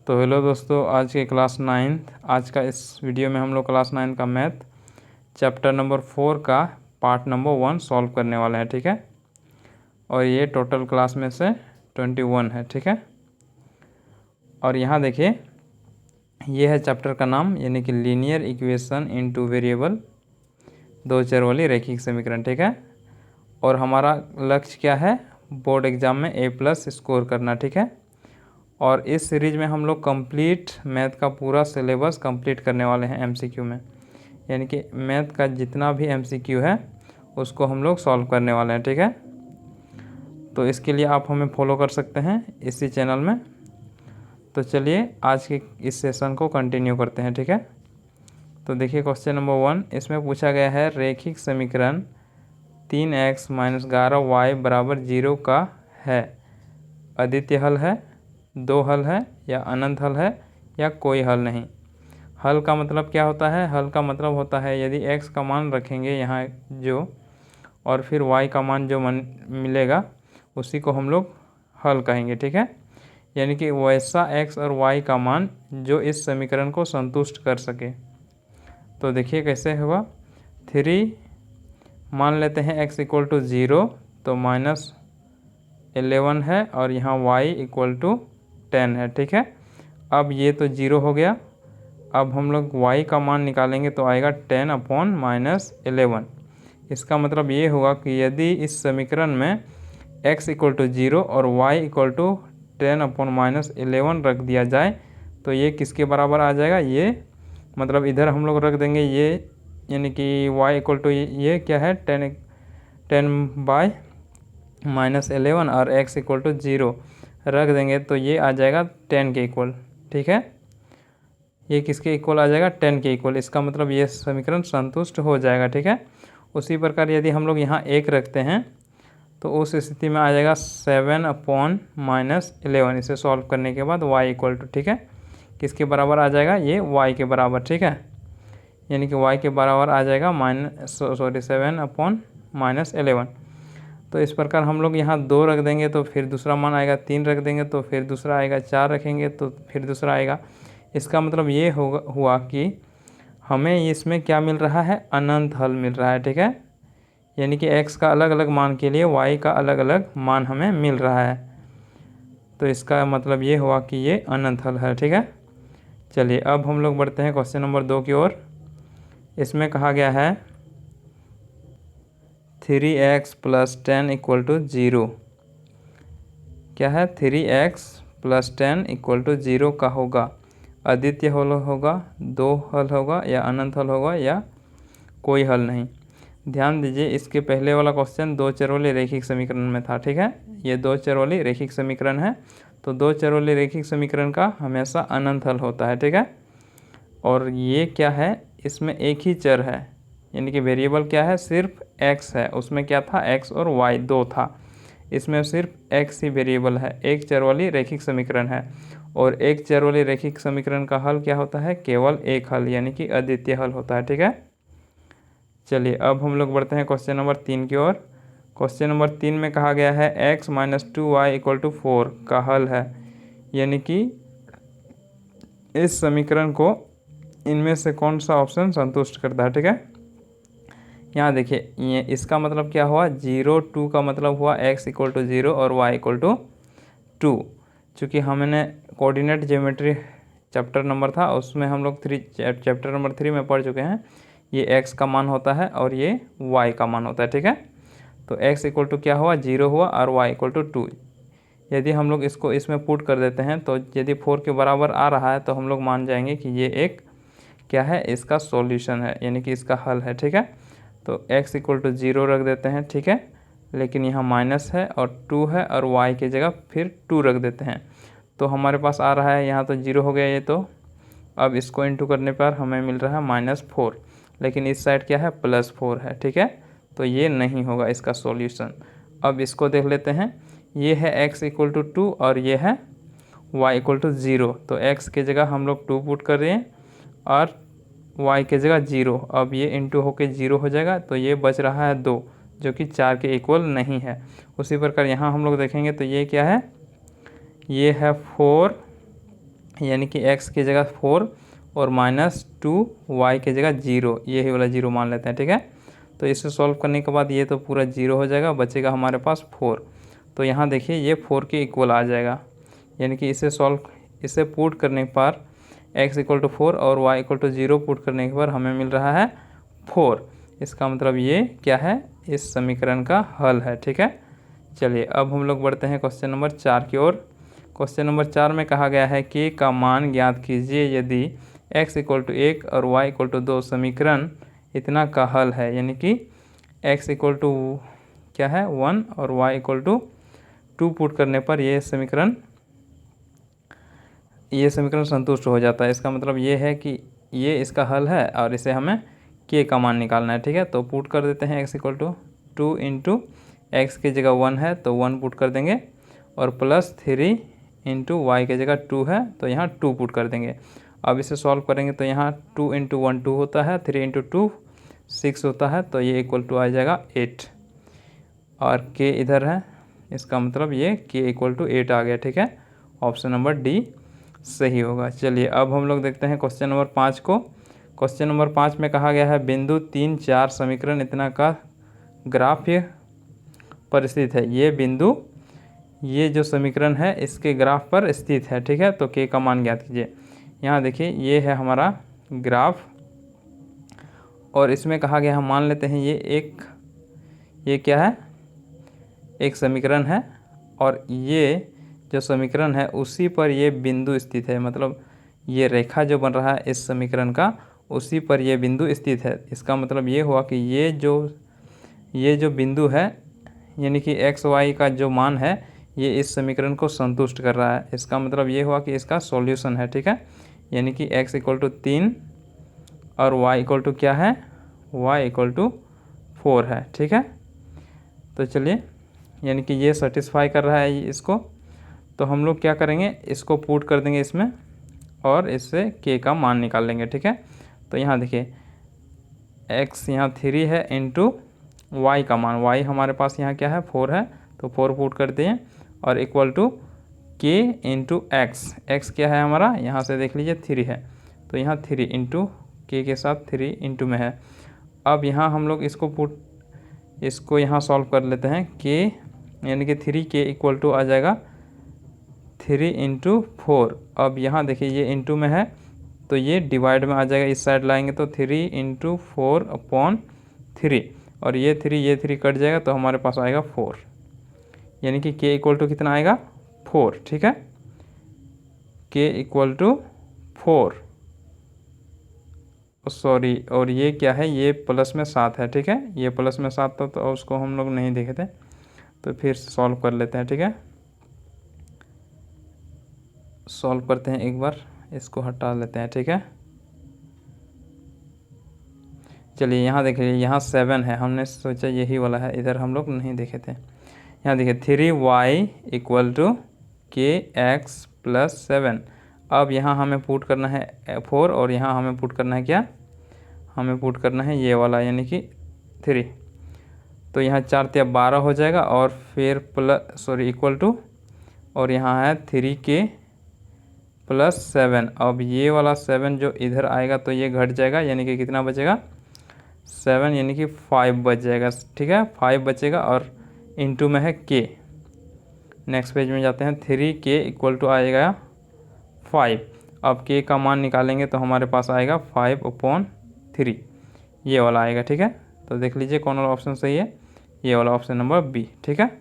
तो हेलो दोस्तों, आज के क्लास 9th आज का इस वीडियो में हम लोग क्लास 9 का मैथ चैप्टर नंबर 4 का पार्ट नंबर 1 सॉल्व करने वाले हैं। ठीक है, और ये टोटल क्लास में से 21 है। ठीक है, और यहाँ देखिए ये है चैप्टर का नाम, यानी कि लीनियर इक्वेशन इनटू वेरिएबल, दो चर वाली रैखिक समीकरण। ठीक है, और हमारा लक्ष्य क्या है, बोर्ड एग्ज़ाम में A+ स्कोर करना। ठीक है, और इस सीरीज़ में हम लोग कंप्लीट मैथ का पूरा सिलेबस कंप्लीट करने वाले हैं MCQ में, यानी कि मैथ का जितना भी MCQ है उसको हम लोग सॉल्व करने वाले हैं। ठीक है, तो इसके लिए आप हमें फॉलो कर सकते हैं इसी चैनल में। तो चलिए आज के इस सेशन को कंटिन्यू करते हैं। ठीक है, तो देखिए क्वेश्चन नंबर 1, इसमें पूछा गया है रैखिक समीकरण 3x - 11y = 0 का है, अद्वितीय हल है, दो हल है, या अनंत हल है, या कोई हल नहीं। हल का मतलब क्या होता है, हल का मतलब होता है यदि x का मान रखेंगे यहाँ जो, और फिर y का मान जो मिलेगा उसी को हम लोग हल कहेंगे। ठीक है, यानी कि वैसा x और y का मान जो इस समीकरण को संतुष्ट कर सके। तो देखिए कैसे होगा, 3 मान लेते हैं x = 0 तो -11 है, और यहाँ y = 10 है। ठीक है, अब ये तो 0 हो गया। अब हम लोग y का मान निकालेंगे तो आएगा 10/-11। इसका मतलब ये होगा कि यदि इस समीकरण में x = 0 और y = 10/-11 रख दिया जाए तो ये किसके बराबर आ जाएगा, ये मतलब इधर हम लोग रख देंगे ये, यानी कि y = ये क्या है 10/-11 और x = 0 रख देंगे तो ये आ जाएगा 10 के इक्वल। ठीक है, ये किसके इक्वल आ जाएगा, 10 के इक्वल। इसका मतलब ये समीकरण संतुष्ट हो जाएगा। ठीक है, उसी प्रकार यदि हम लोग यहाँ 1 रखते हैं तो उस स्थिति में आ जाएगा 7/-11। इसे सॉल्व करने के बाद y = ठीक है किसके बराबर आ जाएगा, ये y के बराबर। ठीक है, यानी कि y के बराबर आ जाएगा 7/-11। तो इस प्रकार हम लोग यहाँ 2 रख देंगे तो फिर दूसरा मान आएगा, 3 रख देंगे तो फिर दूसरा आएगा, 4 रखेंगे तो फिर दूसरा आएगा। इसका मतलब ये हुआ कि हमें इसमें क्या मिल रहा है, अनंत हल मिल रहा है। ठीक है, यानी कि x का अलग अलग मान के लिए y का अलग अलग मान हमें मिल रहा है। तो इसका मतलब ये हुआ कि ये अनंत हल है। ठीक है, चलिए अब हम लोग बढ़ते हैं क्वेश्चन नंबर 2 की ओर। इसमें कहा गया है 3x + 10 = 0। क्या है, 3x + 10 = 0 का होगा, अद्वितीय हल होगा, दो हल होगा, या अनंत हल होगा, या कोई हल नहीं। ध्यान दीजिए इसके पहले वाला क्वेश्चन दो चर वाले रैखिक समीकरण में था। ठीक है, ये दो चर वाली रैखिक समीकरण है, तो दो चर वाले रैखिक समीकरण का हमेशा अनंत हल होता है। ठीक है, और ये क्या है, इसमें एक ही चर है, यानी कि वेरिएबल क्या है, सिर्फ x है। उसमें क्या था, x और y दो था, इसमें सिर्फ x ही वेरिएबल है। एक चर वाली रैखिक समीकरण है, और एक चर वाली रैखिक समीकरण का हल क्या होता है, केवल एक हल, यानी कि अद्वितीय हल होता है। ठीक है, चलिए अब हम लोग बढ़ते हैं क्वेश्चन नंबर 3 की ओर। क्वेश्चन नंबर 3 में कहा गया है x - 2y = 4 का हल है, यानी कि इस समीकरण को इनमें से कौन सा ऑप्शन संतुष्ट करता है। ठीक है, यहाँ देखिए ये इसका मतलब क्या हुआ, 0 2 का मतलब हुआ x = 0 और y = 2। चूँकि हमने कोऑर्डिनेट ज्योमेट्री चैप्टर नंबर था उसमें हम लोग चैप्टर नंबर 3 में पढ़ चुके हैं, ये x का मान होता है और ये y का मान होता है। ठीक है, तो x = क्या हुआ, 0 हुआ, और y = 2। यदि हम लोग इसको इसमें पुट कर देते हैं तो यदि 4 के बराबर आ रहा है तो हम लोग मान जाएंगे कि ये एक क्या है, इसका सॉल्यूशन है, यानी कि इसका हल है। ठीक है, तो x = 0 रख देते हैं। ठीक है, लेकिन यहाँ माइनस है और 2 है, और y की जगह फिर 2 रख देते हैं, तो हमारे पास आ रहा है, यहाँ तो 0 हो गया ये, तो अब इसको इंटू करने पर हमें मिल रहा है -4, लेकिन इस साइड क्या है, +4 है। ठीक है, तो ये नहीं होगा इसका सॉल्यूशन। अब इसको देख लेते हैं, ये है x = 2 और ये है y = 0, तो x की जगह हम लोग 2 पुट कर रहे हैं और y की जगह 0। अब ये इंटू होके 0 हो जाएगा, तो ये बच रहा है 2 जो कि 4 के इक्वल नहीं है। उसी प्रकार यहाँ हम लोग देखेंगे तो ये क्या है, ये है 4 यानी कि x की जगह 4 और -2 y की जगह 0, ये वाला 0 मान लेते हैं, ठीक है। तो इसे सॉल्व करने के बाद ये तो पूरा 0 हो जाएगा, बचेगा हमारे पास 4। तो यहाँ देखिए ये 4 के इक्वल आ जाएगा, यानी कि इसे पुट करने पर x = 4 और y = 0 पुट करने के बाद हमें मिल रहा है 4। इसका मतलब ये क्या है, इस समीकरण का हल है, ठीक है। चलिए अब हम लोग बढ़ते हैं क्वेश्चन नंबर 4 की ओर। क्वेश्चन नंबर 4 में कहा गया है कि का मान ज्ञात कीजिए यदि x = 1 और y = 2 समीकरण इतना का हल है, यानी कि x = क्या है 1 और y = 2 पुट करने पर ये समीकरण संतुष्ट हो जाता है। इसका मतलब ये है कि ये इसका हल है और इसे हमें k का मान निकालना है, ठीक है। तो पुट कर देते हैं x = 2 इंटू एक्स की जगह 1 है तो 1 पुट कर देंगे, और +3 इंटू वाई की जगह 2 है तो यहाँ 2 पुट कर देंगे। अब इसे सॉल्व करेंगे तो यहाँ 2 इंटू 1 2 होता है, 3 इंटू 2 6 होता है, तो ये = आ जाएगा 8 और k इधर है, इसका मतलब ये k = 8 आ गया, ठीक है। ऑप्शन नंबर डी सही होगा। चलिए अब हम लोग देखते हैं क्वेश्चन नंबर 5 को। क्वेश्चन नंबर 5 में कहा गया है बिंदु 3 4 समीकरण इतना का ग्राफ्य पर स्थित है। ये जो समीकरण है इसके ग्राफ पर स्थित है, ठीक है। तो k का मान ज्ञात कीजिए। यहाँ देखिए ये है हमारा ग्राफ और इसमें कहा गया हम मान लेते हैं ये क्या है, एक समीकरण है और ये जो समीकरण है उसी पर ये बिंदु स्थित है, मतलब ये रेखा जो बन रहा है इस समीकरण का उसी पर ये बिंदु स्थित है। इसका मतलब ये हुआ कि ये जो बिंदु है यानी कि x y का जो मान है ये इस समीकरण को संतुष्ट कर रहा है। इसका मतलब ये हुआ कि इसका सॉल्यूशन है, ठीक है। यानी कि x = 3 और y = क्या है, y = 4 है, ठीक है। तो चलिए यानी कि ये सेटिस्फाई कर रहा है इसको, तो हम लोग क्या करेंगे, इसको पुट कर देंगे इसमें और इससे k का मान निकाल लेंगे, ठीक है। तो यहाँ देखिए x यहाँ 3 है इंटू y का मान, y हमारे पास यहाँ क्या है 4 है, तो 4 पुट कर दिए और = k इंटू x क्या है हमारा, यहाँ से देख लीजिए 3 है, तो यहाँ 3 इंटू k के साथ 3 इंटू में है। अब यहाँ हम लोग इसको यहाँ सॉल्व कर लेते हैं, k यानी कि 3k = आ जाएगा 3 इंटू 4। अब यहाँ देखिए ये इंटू में है तो ये डिवाइड में आ जाएगा, इस साइड लाएंगे तो 3 इंटू 4/3 और ये 3 कट जाएगा तो हमारे पास आएगा 4, यानी कि k = कितना आएगा 4, ठीक है। k = 4 सॉरी, और ये क्या है, ये प्लस में 7 है, ठीक है। ये प्लस में 7 था तो उसको हम लोग नहीं देखे थे, तो फिर सॉल्व कर लेते हैं, ठीक है। सॉल्व करते हैं एक बार, इसको हटा लेते हैं, ठीक है। चलिए यहाँ देखिए यहाँ 7 है, हमने सोचा यही वाला है, इधर हम लोग नहीं देखे थे। यहाँ देखिए 3y = kx + 7। अब यहाँ हमें पुट करना है 4 और यहाँ हमें पुट करना है क्या, हमें पुट करना है ये वाला यानी कि 3। तो यहाँ 4 × 12 हो जाएगा और फिर = और यहाँ है 3k + 7। अब ये वाला 7 जो इधर आएगा तो ये घट जाएगा, यानी कि कितना बचेगा 7, यानी कि 5 बच जाएगा, ठीक है। 5 बचेगा और इंटू में है k। नेक्स्ट पेज में जाते हैं, 3k = आएगा 5। अब k का मान निकालेंगे तो हमारे पास आएगा 5/3, ये वाला आएगा, ठीक है। तो देख लीजिए कौन वाला ऑप्शन सही है, ये वाला ऑप्शन नंबर बी, ठीक है।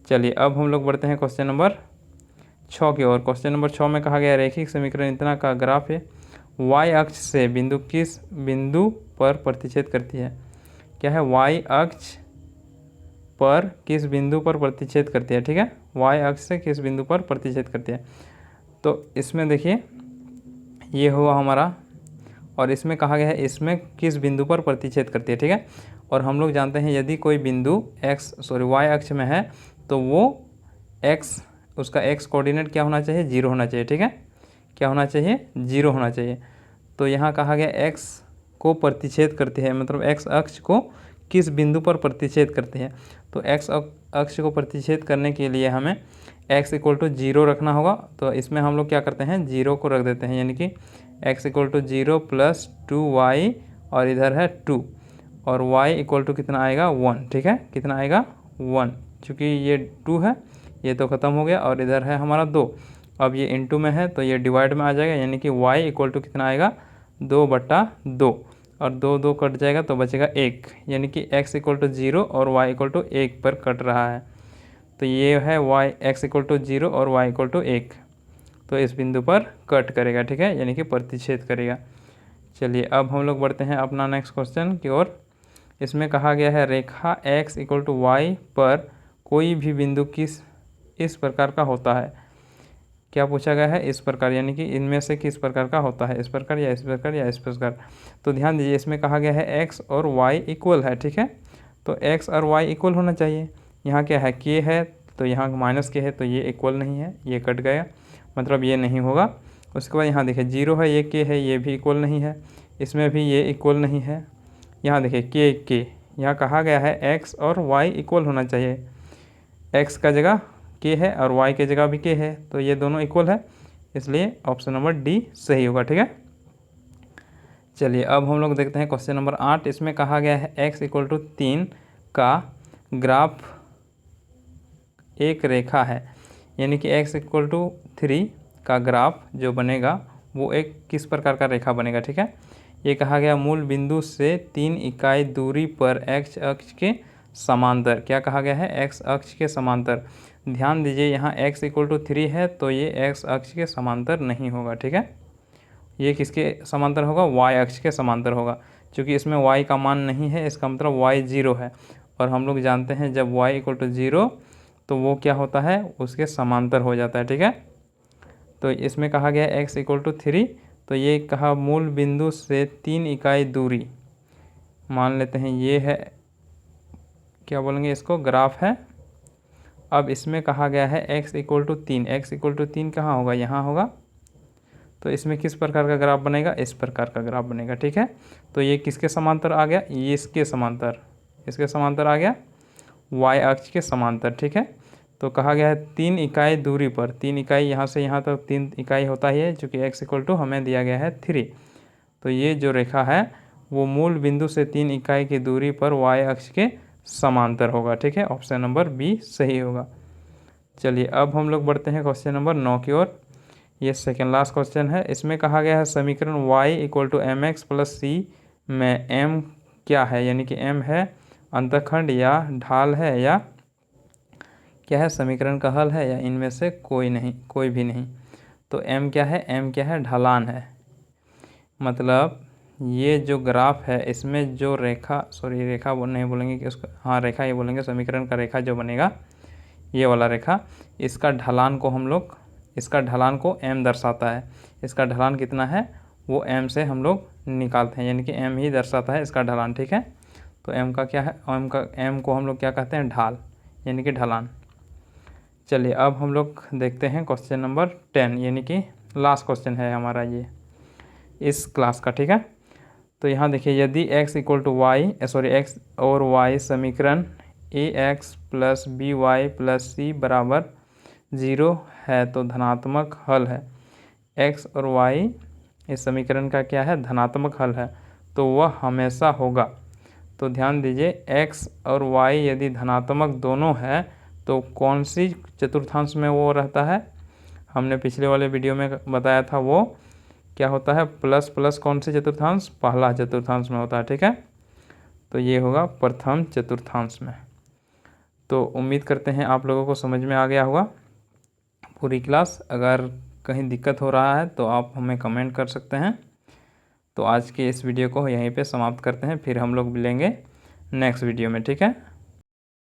चलिए अब हम लोग बढ़ते हैं क्वेश्चन नंबर 6 की ओर। क्वेश्चन नंबर 6 में कहा गया रैखिक समीकरण इतना का ग्राफ है, y अक्ष से बिंदु किस बिंदु पर प्रतिच्छेद करती है। क्या है, y अक्ष पर किस बिंदु पर प्रतिच्छेद करती है, ठीक है। y अक्ष से किस बिंदु पर प्रतिच्छेद करती है। तो इसमें देखिए ये हुआ हमारा, और इसमें कहा गया है इसमें किस बिंदु पर प्रतिच्छेद करती है, ठीक है। और हम लोग जानते हैं यदि कोई बिंदु y अक्ष में है तो वो उसका x कोऑर्डिनेट क्या होना चाहिए, 0 होना चाहिए, ठीक है। क्या होना चाहिए, 0 होना चाहिए। तो यहाँ कहा गया x को प्रतिच्छेद करती है, मतलब x अक्ष को किस बिंदु पर प्रतिच्छेद करती है। तो x अक्ष को प्रतिच्छेद करने के लिए हमें x इक्वल टू 0 रखना होगा, तो इसमें हम लोग क्या करते हैं 0 को रख देते हैं, यानी कि x equal to 0 plus 2y और इधर है 2 और y इक्वल टू कितना आएगा 1। ठीक है, कितना आएगा 1, चूँकि ये 2 है ये तो ख़त्म हो गया और इधर है हमारा 2, अब ये इनटू में है तो ये डिवाइड में आ जाएगा, यानी कि y इक्वल टू कितना आएगा 2/2 और 2 2 कट जाएगा तो बचेगा 1, यानी कि x इक्वल टू 0 और y इक्वल टू 1 पर कट रहा है। तो ये है x इक्वल टू 0 और y इक्वल टू 1, तो इस बिंदु पर कट करेगा। ठीक है, यानी कि प्रतिच्छेद करेगा। चलिए अब हम लोग बढ़ते हैं अपना नेक्स्ट क्वेश्चन की ओर। इसमें कहा गया है रेखा x इक्वल टू वाई पर कोई भी बिंदु इस प्रकार का होता है। क्या पूछा गया है, इस प्रकार, यानी कि इनमें से किस प्रकार का होता है, इस प्रकार या इस प्रकार या इस प्रकार। तो ध्यान दीजिए इसमें कहा गया है x और y इक्वल है। ठीक है, तो x और y इक्वल होना चाहिए। यहाँ क्या है k है तो यहाँ माइनस k है तो ये इक्वल नहीं है, ये कट गया, मतलब ये नहीं होगा। उसके बाद यहाँ देखिए 0 है, ये k है, ये भी इक्वल नहीं है, इसमें भी ये इक्वल नहीं है। यहाँ देखिए k यहाँ कहा गया है x और y इक्वल होना चाहिए, x का जगह k है और y के जगह भी k है, तो ये दोनों इक्वल है, इसलिए ऑप्शन नंबर डी सही होगा। ठीक है, चलिए अब हम लोग देखते हैं क्वेश्चन नंबर 8। इसमें कहा गया है x इक्वल टू 3 का ग्राफ एक रेखा है, यानी कि x इक्वल टू 3 का ग्राफ जो बनेगा वो एक किस प्रकार का रेखा बनेगा। ठीक है, ये कहा गया मूल बिंदु से 3 इकाई दूरी पर x अक्ष के समांतर। क्या कहा गया है, x अक्ष के समांतर। ध्यान दीजिए यहाँ x इक्वल टू 3 है तो ये x अक्ष के समांतर नहीं होगा। ठीक है, ये किसके समांतर होगा, y अक्ष के समांतर होगा, क्योंकि इसमें y का मान नहीं है, इसका मतलब y 0 है और हम लोग जानते हैं जब y इक्वल टू 0 तो वो क्या होता है, उसके समांतर हो जाता है। ठीक है, तो इसमें कहा गया है x इक्वल टू 3, तो ये कहा मूल बिंदु से 3 इकाई दूरी, मान लेते हैं ये है, क्या बोलेंगे इसको, ग्राफ है। अब इसमें कहा गया है x equal to 3, x equal to 3 कहाँ होगा, यहाँ होगा, तो इसमें किस प्रकार का ग्राफ बनेगा, इस प्रकार का ग्राफ बनेगा। ठीक है, तो ये किसके समांतर आ गया, ये इसके समांतर, इसके समांतर आ गया, y अक्ष के समांतर। ठीक है, तो कहा गया है 3 इकाई दूरी पर, 3 इकाई यहाँ से यहाँ तक 3 इकाई होता ही है, चूँकि x इक्वल टू हमें दिया गया है 3, तो ये जो रेखा है वो मूल बिंदु से 3 इकाई की दूरी पर y अक्ष के समांतर होगा। ठीक है, ऑप्शन नंबर बी सही होगा। चलिए अब हम लोग बढ़ते हैं क्वेश्चन नंबर 9 की ओर। ये सेकेंड लास्ट क्वेश्चन है। इसमें कहा गया है समीकरण y equal to m x plus c में m क्या है, यानी कि m है अंतखंड या ढाल है या क्या है, समीकरण का हल है या इनमें से कोई नहीं, कोई भी नहीं। तो m क्या है, m क्या है, ढलान है। मतलब ये जो ग्राफ है इसमें जो रेखा, सॉरी रेखा वो नहीं बोलेंगे कि उसका, हाँ रेखा ये बोलेंगे, समीकरण का रेखा जो बनेगा ये वाला रेखा, इसका ढलान को हम लोग, इसका ढलान को m दर्शाता है। इसका ढलान कितना है वो m से हम लोग निकालते हैं, यानी कि m ही दर्शाता है इसका ढलान। ठीक है, तो m का क्या है, m को हम लोग क्या कहते हैं, ढाल, यानी कि ढलान। चलिए अब हम लोग देखते हैं क्वेश्चन नंबर 10, यानी कि लास्ट क्वेश्चन है हमारा ये इस क्लास का। ठीक है, तो यहाँ देखिए यदि x equal to y, sorry x और y समीकरण ax plus b y plus c बराबर 0 है तो धनात्मक हल है। x और y इस समीकरण का क्या है, धनात्मक हल है, तो वह हमेशा होगा। तो ध्यान दीजिए x और y यदि धनात्मक दोनों है तो कौन सी चतुर्थांश में वो रहता है, हमने पिछले वाले वीडियो में बताया था, वो क्या होता है, प्लस प्लस कौन सी चतुर्थांश, पहला चतुर्थांश में होता है। ठीक है, तो ये होगा प्रथम चतुर्थांश में। तो उम्मीद करते हैं आप लोगों को समझ में आ गया होगा पूरी क्लास। अगर कहीं दिक्कत हो रहा है तो आप हमें कमेंट कर सकते हैं। तो आज के इस वीडियो को यहीं पे समाप्त करते हैं, फिर हम लोग मिलेंगे नेक्स्ट वीडियो में। ठीक है।